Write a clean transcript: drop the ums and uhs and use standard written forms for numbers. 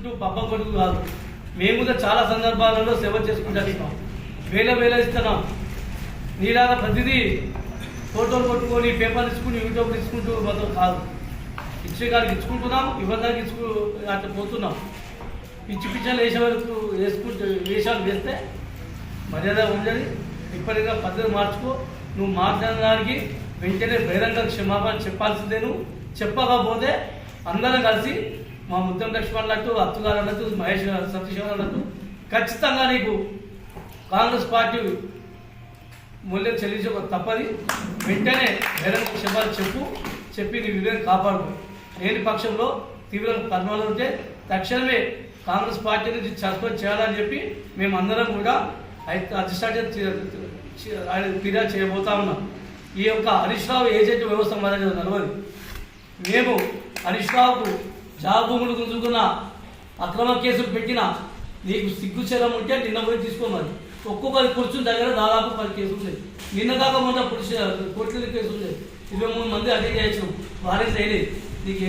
చేసుకుంటూ పబ్బం కొడుకు కాదు. మేము కూడా చాలా సందర్భాలలో సేవ చేసుకుంటూ ఇస్తాం, వేల ఇస్తున్నాం. నీలాగా ప్రతిదీ ఫోటోలు కొట్టుకొని పేపర్లు ఇచ్చుకుని యూట్యూబ్లు ఇచ్చుకుంటూ మొత్తం కాదు. ఇచ్చే గారికి ఇచ్చుకుంటున్నాం, ఇవ్వడానికి అట్లా పోతున్నాం. పిచ్చలు వేసే వరకు వేసుకుంటూ వేషాలు వేస్తే మర్యాద ఉండదు. ఇప్పటిగా పద్ధతి మార్చుకో. నువ్వు మాట్లాడడానికి వెంటనే బహిరంగ క్షమాపణ చెప్పాల్సిందే. నువ్వు చెప్పకపోతే అందరం కలిసి మా ముద్దం లక్ష్మణ్ అన్నట్టు, అత్తుగారు అన్నట్టు, మహేష్ సతీష్ గారు అన్నట్టు ఖచ్చితంగా నీకు కాంగ్రెస్ పార్టీ మూల్యం చెల్లించక తప్పది. వెంటనే బహిరంగ క్షమాపణ చెప్పి నీ విధంగా కాపాడుకో. లేని పక్షంలో తీవ్ర పరిణామాలు ఉంటే తక్షణమే కాంగ్రెస్ పార్టీ నుంచి సస్పెండ్ చేయాలని చెప్పి మేమందరం కూడా ఫిర్యాదు చేయబోతా ఉన్నాం. ఈ యొక్క హరీష్ రావు ఏజెంట్ వ్యవస్థ మన నలవది. మేము హరీష్ రావుకు జాబ్ భూములు గుంజుకున్న అక్రమ కేసులు పెట్టిన నీకు సిగ్గుచరం ఉంటే నిన్న పోయి తీసుకోమని ఒక్కొక్కరి కూర్చుని దగ్గర దాదాపు 10 కేసులు ఉన్నాయి. నిన్న కాక మొన్న కోర్టుల కేసులు ఉన్నాయి. 23 మంది అటెండ్ చేయొచ్చు, వారే చేయలేదు. నీకు